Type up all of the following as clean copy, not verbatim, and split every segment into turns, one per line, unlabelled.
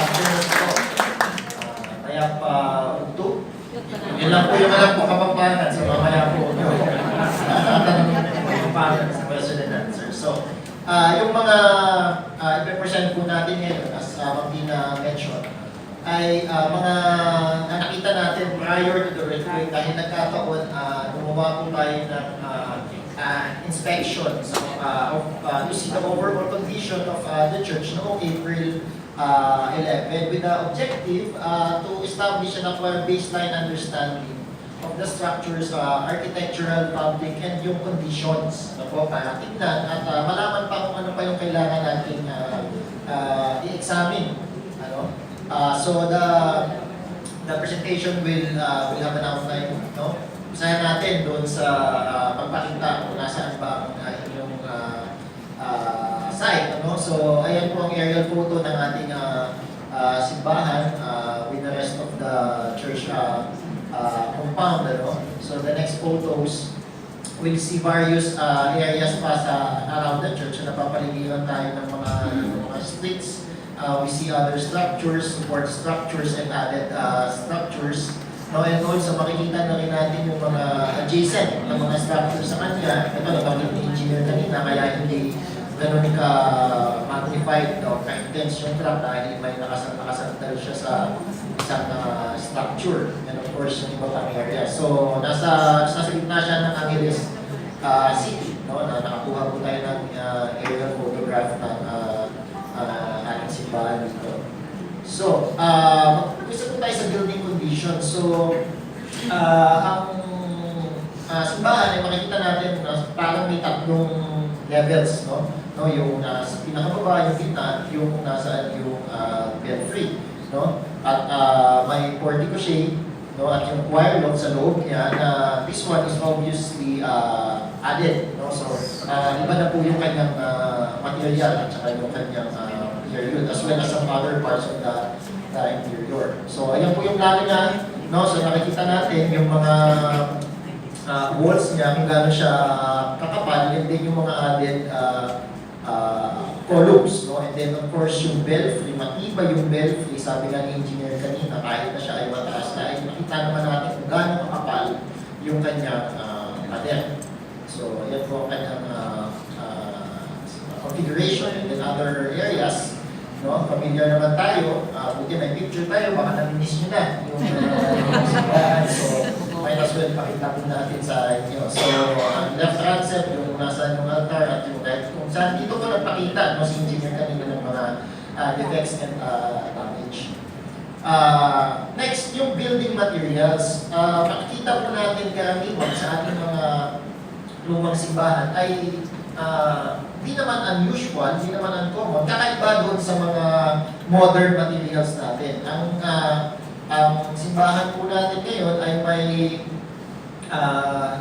Chapter po. Kaya pa ugto. Yun lang po yung alam ko kapampangan. So mamaya po tatanungin natin kapampangan sa question and answer. So, yung mga ipipresent po natin ngayon as Martina mentioned ay mga nakita natin prior to the retreat dahil nagkataon gumawa po tayo ng inspection to see the overall condition of the church noong April 11 with the objective to establish and acquire baseline understanding of the structures, architectural, public, and yung conditions para tignan at malaman pa kung ano pa yung kailangan natin i-examine. So the presentation will have an outline. Usahan natin doon sa pagpakita kung nasaan ba ang inyong site. So ayan po ang aerial photo ng ating simbahan with the rest of the church compound. So the next photos, we'll see various areas pa around the church na napapaligiran tayo ng mga streets. We see other structures, support structures, and added structures. And also makikita na rin natin yung mga adjacent na mga structures sa kanya. Ito nabanggit ni engineer kanina, kaya hindi ganun ka-magnified o ka-intense yung trap dahil may nakasantal siya sa isang structure. And of course, yung iba pang area. So, nasa gitna siya ng Angeles City. Na nakakuha po tayo ng aerial photograph ng ating simbahan dito. So, mag-umpisa po tayo sa building conditions. So, ang simbahan ay makikita natin parang may tatlong levels, yung sa pinakababa, yung gitna, yung nasa yung belfry, at may portico shade, at yung choir loft sa loob niya. This one is obviously added, so iba na po yung kanyang material at saka yung kanyang interior, as well as some other parts of the interior. So ayan po yung plano niya, so nakikita natin yung mga walls niya, kung gano'n siya kakapal, and then yung mga added columns, and then of course yung belfry, matibay yung belfry, sabi nga ni engineer kanina, kahit na siya ay mataas na, ay makita naman natin kung gano'n kakapal yung kanyang pader. So yan po ang kanyang configuration. And then other areas, familiar naman tayo, buti may picture tayo, baka naminis nyo na yung simbahan. So might as well pakita po natin sa inyo. So left transept, yung nasa yung altar, at yung right, kung saan dito ko nagpakita si engineer kanina ng mga defects and damage. Next, yung building materials. Makikita po natin karamihan sa ating mga lumang simbahan ay di naman unusual, di naman uncommon. Kakaiba doon sa mga modern materials natin. Ang simbahan po natin ngayon ay may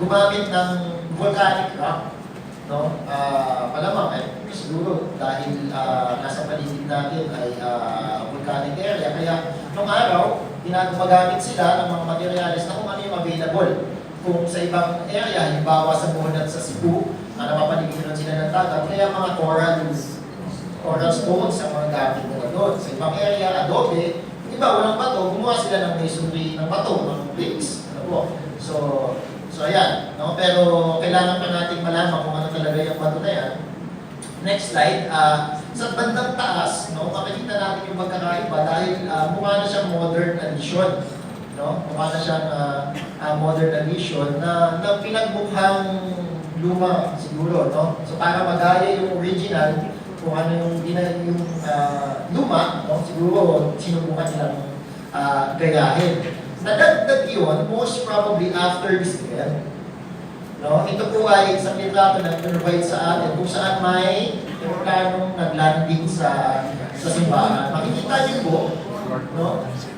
gumamit ng volcanic rock. Malamang siguro dahil nasa paligid natin ay volcanic area. Kaya nung araw, ginagamit sila ng mga materials na kung ano yung available. Kung sa ibang area, halimbawa sa Bonat sa Cebu, napapaligiran sila ng dagat, kaya mga coral stones ang mga gamit nila doon. Sa ibang area, adobe, iba, walang bato, gumawa sila ng masonry ng bato, ng bricks. So ayan. Pero kailangan pa natin malaman kung ano talaga yung bato na yan. Next slide. Sa bandang taas, makikita natin yung magkakaiba dahil mukha na siyang modern addition. Mukha na siyang modern addition na pinagmukhang luma siguro. So para magaya yung original, kung ano yung luma, siguro sinubukan nilang gayahin. Nadagdag yun, most probably after this year. Ito po ay isang litrato na provide sa atin kung saan may planong naglanding sa simbahan. Makikita niyo po,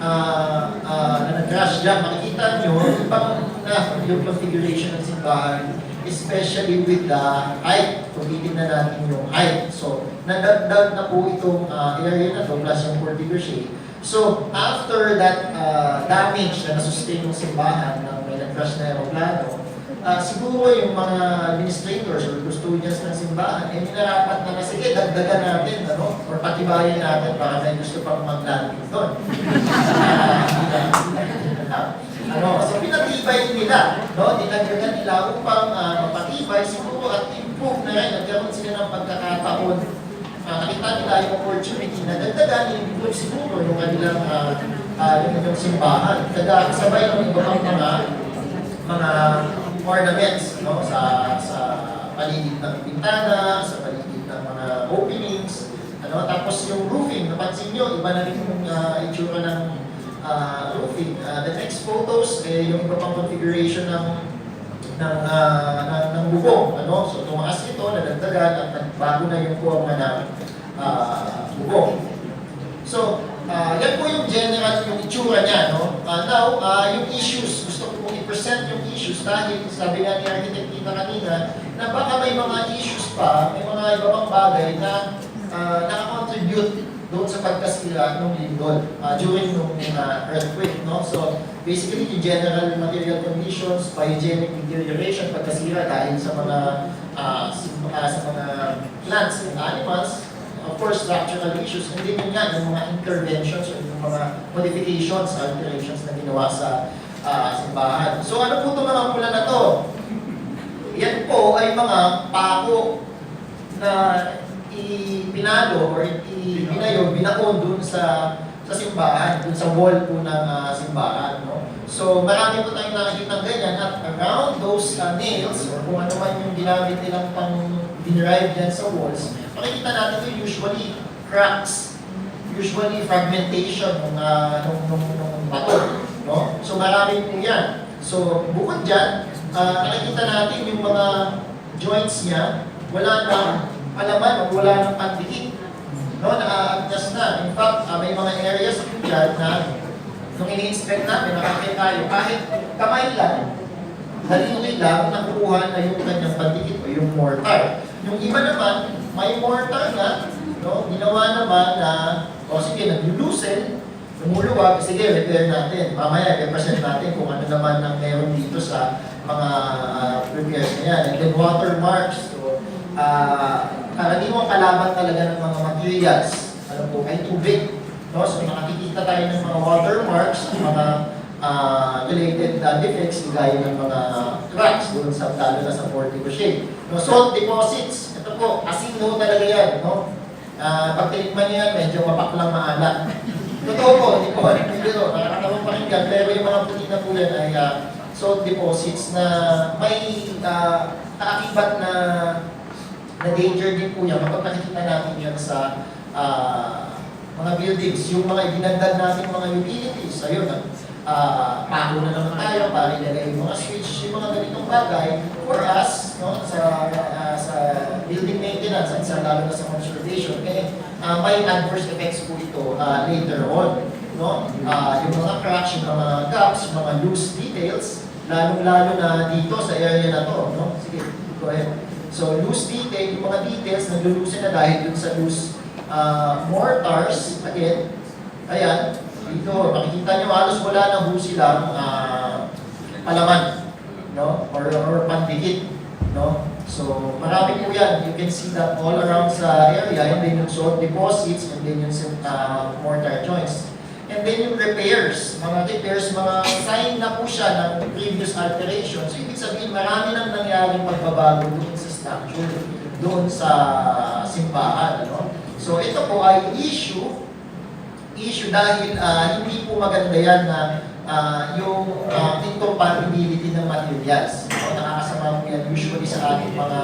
na nag-crash dyan, makikita nyo yung configuration ng simbahan, especially with the height. Kung titignan natin yung height. So, nadagdag na po itong area na ito, plus yung portico shade. So, after that damage na nasustain yung simbahan ng may nag-crash na aeroplano, siguro yung mga administrators or custodians ng simbahan, nilarapat na sige, dagdagan natin, or patibayan natin para may gusto pang mag-landing doon. So pinatibay nila, dinagdagan nila upang mapatibay siguro at improve na rin, nagkaroon sila ng pagkakataon. Nakita nila yung opportunity na dagdagan, improve siguro yung kanilang yung simbahan. Kasabay ng iba pang mga ornaments, sa paligid ng bintana, sa paligid ng mga openings, tapos yung roofing, napansin nyo, iba na rin yung itsura ng roofing. The next photos, yung iba pang configuration ng bubong, so tumaas ito, nadagdagan, at bago na yung forma ng bubong. So, yan po yung general, yung itsura niya, Now, yung issues, gusto ko pong i-present yung issues dahil sabi nga ni Architect Tita kanina, na baka may mga issues pa, may mga iba pang bagay na nakakontribute doon sa pagkasira ng lindol during nung earthquake, So, basically, yung general material conditions, hygienic deterioration, pagkasira dahil sa mga plants and animals, of course, structural issues, hindi yun nga yung mga interventions o yung mga modifications, alterations na ginawa sa simbahan. So ano po itong mga pula na to? Yan po ay mga pako na ipinalo or binakon dun sa simbahan, dun sa wall po ng simbahan. So marami po tayong nakikita ganyan at around those nails or kung ano man yung ginamit nilang pang dinerive yan sa walls, makikita natin ito usually cracks, usually fragmentation ng bato. So marami po yan. So bukod dyan, nakikita natin yung mga joints niya, wala nang palaman o wala nang pandikit. Naka-adjust na. In fact, may mga areas po dyan na nung ini-inspect namin, nakakita tayo, kahit kamay lang, halili lang, nakukuha na yung kanyang pandikit o yung mortar. Yung iba naman, may mortar na, ginawa naman na, sige, nag-loosen, lumuluwag, sige, repair natin. Mamaya, represent natin kung ano naman ang meron dito sa mga repairs na yan. And then watermarks, so, karaniwang kalaban talaga ng mga materials, ay tubig. So, nakikita tayo ng mga watermarks, mga related defects, gaya ng mga cracks doon sa lalo na sa portico shape. Salt deposits, ito po, asin ho talaga yan. Pag tinikman niyo yan, medyo mapaklang maalat. Totoo po, hindi po, nakakatawang pakinggan, pero yung mga puti na po yan ay salt deposits na may kaakibat na danger din po yan kapag nakikita natin yan sa mga buildings, yung mga idinagdag natin mga utilities, ayun, pako na naman tayo para ilagay yung mga switch, yung mga ganitong bagay for us, sa building maintenance at sa lalo na sa conservation. May adverse effects po ito later on. Yung mga cracks, yung mga gaps, yung mga loose details, lalong-lalo na dito sa area na to. Sige, go ahead. So, loose detail, yung mga details, naglulusin na dahil dun sa loose mortars, again, ayan, dito, makikita nyo, halos wala na ho silang palaman, or pandikit, So, marami po yan. You can see that all around sa area, and then yung salt deposits, and then yung mortar joints. And then yung repairs, mga sign na po siya ng previous alteration. So, ibig sabihin, marami nang nangyaring pagbabago doon sa structure, doon sa simbahan, So, ito po ay issue dahil hindi po maganda yan na yung incompatibility ng materials. Nakakasama po yan usually sa ating mga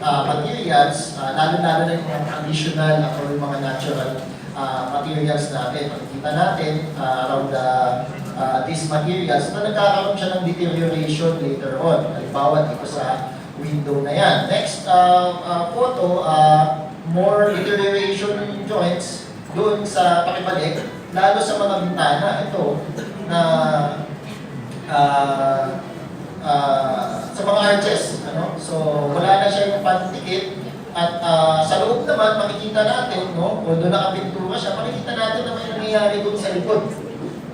materials, lalo-lalo na yung mga traditional or yung mga natural materials natin. Makikita natin around these materials na nagkakaroon siya ng deterioration later on. Halimbawa dito sa window na yan. Next photo, more deterioration joints doon sa pakibalik, lalo sa mga bintana. Ito, na sa mga arches, So, wala na siya yung pandikit. At sa loob naman, makikita natin, although nakapintura siya, makikita natin na may nangyayari doon sa likod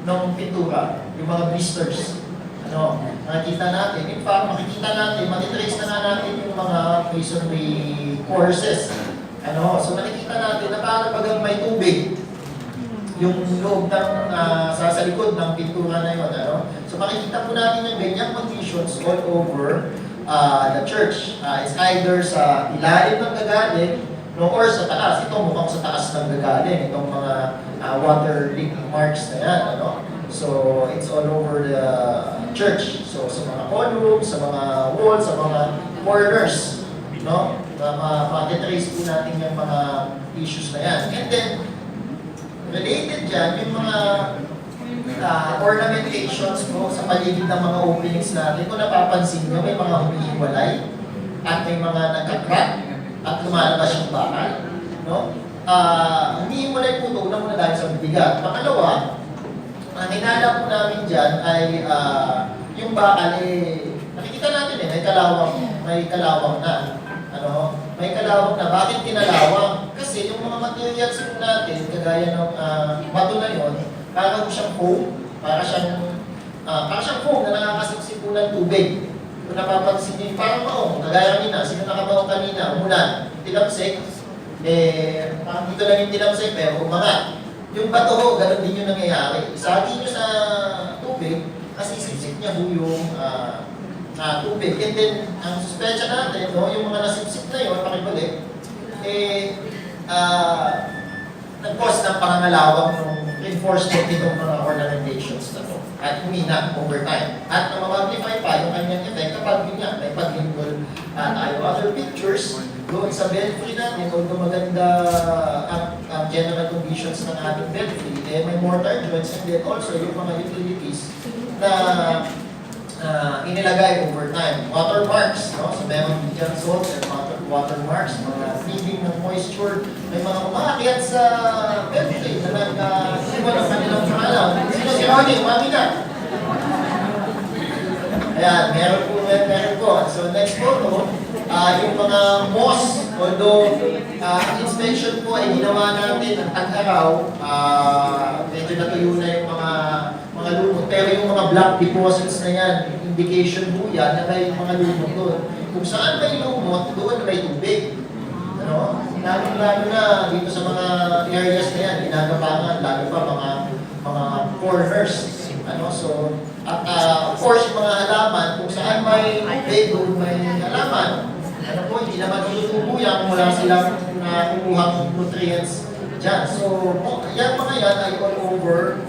ng pintura, yung mga blisters. No, makikita natin. In fact, makikita natin, matitrace na natin yung mga masonry courses. So makikita natin na parang bagang may tubig yung loob ng sa likod ng pintura na yun. So makikita po natin yung ganyang conditions all over the church. It's either sa ilalim ng gagaling, or sa taas. Ito mukhang sa taas ng gagaling. Itong mga water leaking marks na yan. So it's all over the church. So sa mga columns, sa mga walls, sa mga corners. Matitrace po natin yung mga issues na yan. And then, related dyan, yung mga ornamentations sa paligid ng mga openings natin. Kung napapansin nyo, may mga humihiwalay at may mga nagka-crack at lumalabas yung bakal. Humihiwalay po ito, una muna dahil sa bibigat. Pangalawa, ang hinala po namin dyan ay yung bakal, nakikita natin may kalawang na. May kalawang na. Bakit kinalawang? Kasi yung mga materials natin, kagaya ng bato na yun, parang siyang foam, para siyang foam na nakakasiksik po ng tubig. Kung napapansin niyo, parang maong, kagaya kanina, sino nakabaong kanina, umulan, tinapsik, parang dito lang yung tinapsik, pero umangat. Yung bato ho, ganun din yung nangyayari. Isagi nyo sa tubig, kasi sipsip niya ho yung tubig. And then, ang suspecha natin, yung mga nasipsip na yun, pakibalik, nag-cause ng pangangalawang ng reinforcement nitong mga ornamentations na to. At humina over time. At na-magnify pa yung kanyang effect kapag yun nga, may pag-lingual tayo. Other pictures, doon sa belfry natin, although maganda ang general conditions ng ating belfry, may mortar joints and then also yung mga utilities na inilagay over time. Watermarks, so meron dyan salt and watermarks, mga feeding ng moisture, may mga umakyat sa belfry na nag-iwan ng kanilang pangalan. Sino si Ronnie? Umami na! Ayan, meron po. So next photo, yung mga moss, although ang inspection po ay ginawa natin ng tag-araw, medyo natuyo na yung mga lumot. Pero yung mga black deposits na yan, indication po yan na may mga lumot doon. Kung saan may lumot, doon may tubig. Lalo na dito sa mga areas na yan, ginagapangan, lalo pa mga corners. So, at of course, yung mga halaman, kung saan may tubig, doon may halaman. Hindi naman tutubo yan kung wala silang kukuhang nutrients dyan. So, yan mga yan ay all over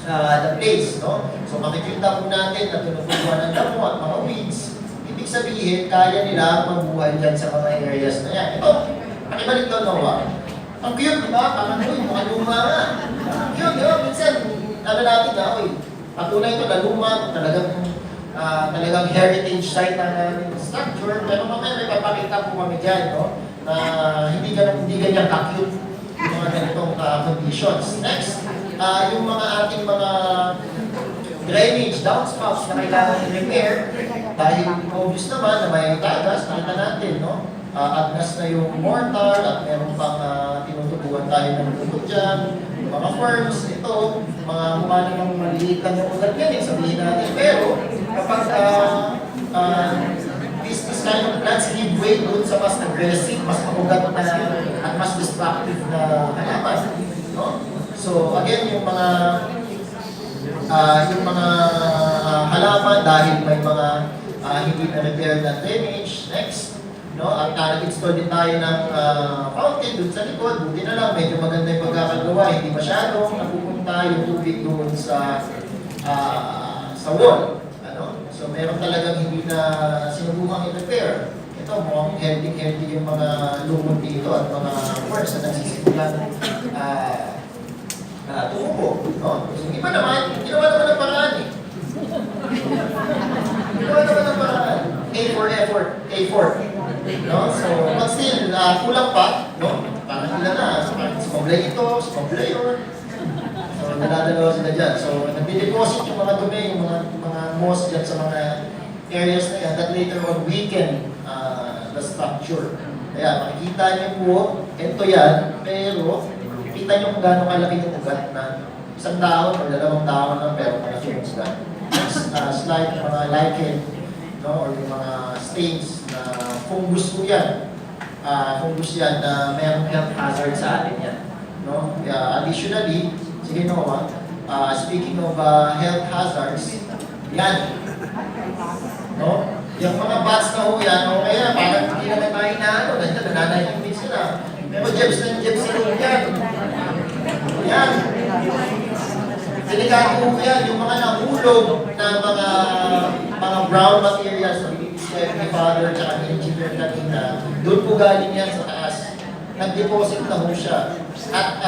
the place. So, makikita po natin na tunutubuan ng damo at mga weeds. Ibig sabihin, kaya nila mabuhay dyan sa mga areas na yan. Ito, pakibalik doon, Noah. Ang cute, di ba? Parang, mga luma nga. Cute, di ba? Minsan, natin na, patunay ito na luma, talagang heritage site ng structure, pero mamaya may papakita po kami dyan, na hindi ganyan ka-cute yung mga ganitong conditions. Next, yung mga ating mga drainage, downspouts na kailangan i-repair, dahil obvious naman na may tagas, nakita natin, agnas na yung mortar at meron pang tinutubuan tayo ng tutok dyan, yung mga firms, ito, mga mukha namang maliliit lang yung ugat yan, sabihin natin, pero kapag this kind of plants give way doon sa mas aggressive, mas makugat na at mas destructive na halaman. So again, yung mga halaman dahil may mga hindi na-repair na drainage. Next, at nag-install din tayo ng fountain doon sa likod. Buti na lang, medyo maganda yung pagkakagawa. Hindi masyadong napupunta yung tubig doon sa wall. So meron talagang hindi na sinubukang i-repair. Ito, mukhang healthy yung mga lumot dito at mga worms na nagsisimulan tumubo. So iba naman, ginawa naman ng paraan eh. Ginawa naman ng paraan. A for effort, A for. So, but still, kulang pa, parang ilan na. So, sumablay ito, sumablay yun. So, nadadalawa sila dyan. So, nagde-deposit yung mga dumi, yung mga moss dyan sa mga areas na yan that later on weaken the structure. Kaya, makikita niyo po, ito yan, pero kita niyo kung gaano kalaki yung ugat na isang dahon o dalawang dahon lang pero malaki yung ugat. slight mga lichen, no, or yung mga stains na fungus po yan. Fungus yan na mayroong health hazard sa atin yan. No? Additionally, sige no, speaking of health hazards, yan. No? Yung mga bats na ho yan, o kaya parang hindi naman tayo na ano, nananayin din sila. Pero jebs sila yan. Yan. Delikado po yan, yung mga nahulog na mga brown materials na binibigay ni Father at ni Engineer kanina, doon po galing yan sa taas. Nag-deposit na ho siya. At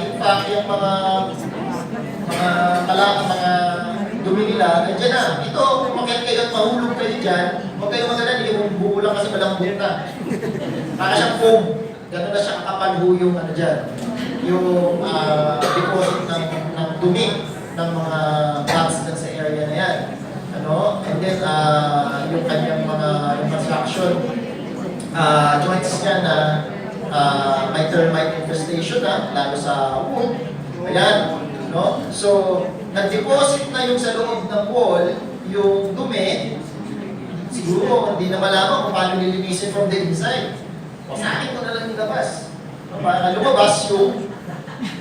in fact, yung mga dumi nila, nandiyan na. Ito, kung makita kayo at mahulog kayo dyan, huwag kayo maganda, yung buo lang kasi malambot na. Para siyang foam. Gano'n na siya kakapal ho yung ano dyan. Yung deposit ng dumi ng mga bats dyan sa area na yan. Ano? And then, yung kanyang mga construction joints niya na may termite infestation na, lalo sa wood. Ayan. No? So, nag-deposit na yung sa loob ng wall, yung dumi, siguro hindi na malaman kung paano nilinisin from the inside. O sa akin ko na lang nilabas. No? Para lumabas yung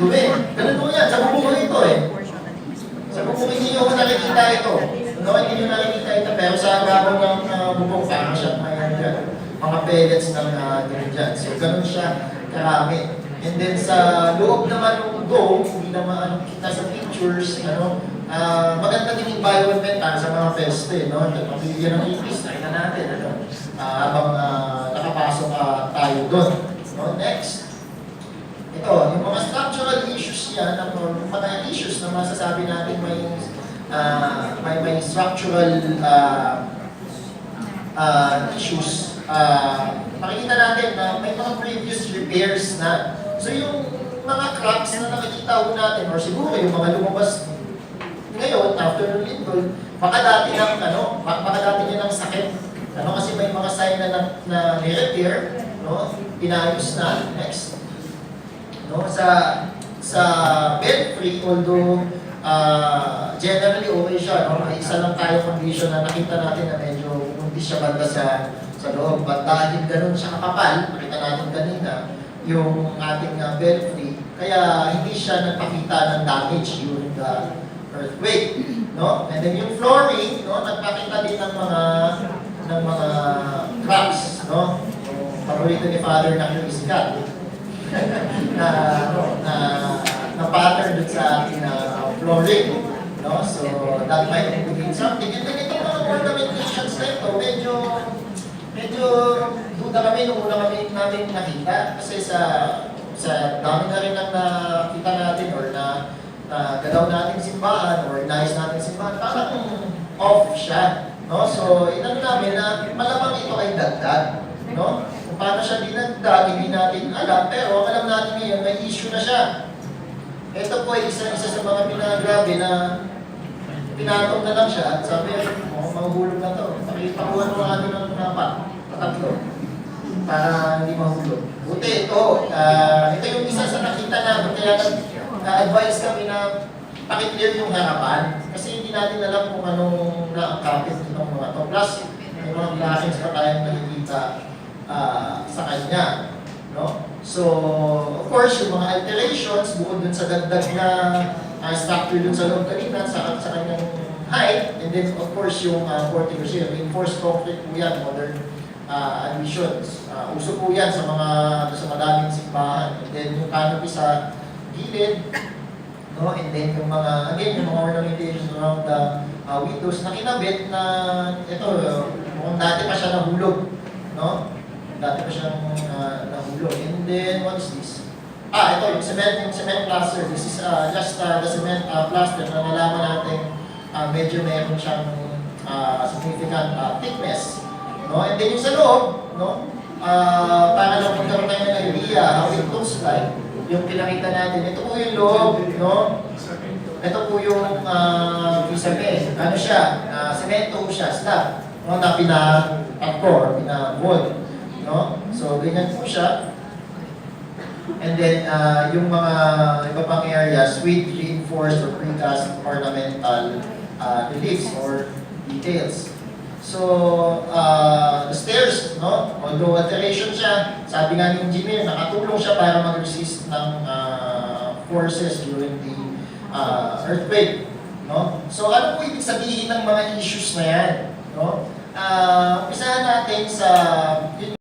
dumi. Ganun po yan. Sa bubong ito eh. Sa bubong hindi nyo nakikita ito. No? Hindi nyo nakikita ito. Pero sa gabang ng bubong, parang siya mga pellets ng dumi dyan. So, ganun siya karami. And then sa loob naman ng dome, hindi naman kita sa pictures, maganda din environment sa mga peste, no? Pagpapilihan ng ipis, nakita natin, habang nakapasok tayo doon. No? Next. Ito, yung mga structural issues yan, mga issues na masasabi natin may structural issues. Makikita natin na may mga previous repairs na. So yung mga cracks na nakikita ho natin, or siguro yung mga lumabas ngayon, after ng lindol, baka dati niya ng sakit. Kasi may mga sign na ni-repair, no? Pinayos na. Next. No? Sa bed-free, although generally okay siya, no? May isa lang tayo condition na nakita natin na medyo hindi siya banda sa loob. But dahil ganun siya kakapal, nakita natin kanina, yung ating belfry, kaya hindi siya nagpakita ng damage during the earthquake, no? And then yung flooring, no, nagpakita din ng mga cracks, no? Yung paborito ni Father na isikat na pattern dun sa ating flooring, no? So that might indicate something. And then itong mga ornamentations na ito, medyo duda kami nung una namin nakita kasi sa dami na rin ang nakita natin or na galaw natin simbahan or nais natin simbahan, parang off siya. No? So, inano namin na malamang ito ay dagdag. No? Kung paano siya dinagdag, hindi natin alam, pero ang alam natin ngayon, may issue na siya. Ito po ay isa sa mga pinagrabe na pinatong na lang siya at sabi, mahuhulog na to. Pakipakuha ng mga atin ng patatlo para hindi mahulog. Buti ito, ito yung isa sa nakita namin, kaya na-advise kami na pakiclear yung harapan kasi hindi natin alam kung anong na-kapit ng mga to. Plus, may mga blessings pa tayong nakikita sa kanya. No? So, of course, yung mga alterations, bukod dun sa dagdag na structure dun sa loob kanina, sa kanyang height, and then of course yung portico siya, reinforced concrete po yan, modern additions. Uso po yan sa madaming simbahan. And then yung canopy sa gilid, no? And then yung mga ornamentations around the windows na kinabit na ito, mukhang dati pa siya nahulog, no? Dati pa siyang nahulog. And then, what is this? Ito, yung cement plaster. This is just the cement plaster na nalaman natin medyo meron siyang significant thickness. No? And then yung sa loob, no? Para lang magkaroon tayo ng idea how it looks like, yung pinakita natin. Ito po yung loob, no? Ito po yung vis-a-vis. Ano siya? Semento siya, slab. No? Na pina-core, pina-wood. No? So, ganyan po siya. And then, yung mga iba pang areas with reinforced or precast ornamental reliefs or details. So, the stairs, no? Although alteration siya, sabi nga ng engineer, nakatulong siya para mag-resist ng forces during the earthquake, no? So, ano po ibig sabihin ng mga issues na yan, no? Umpisahan natin sa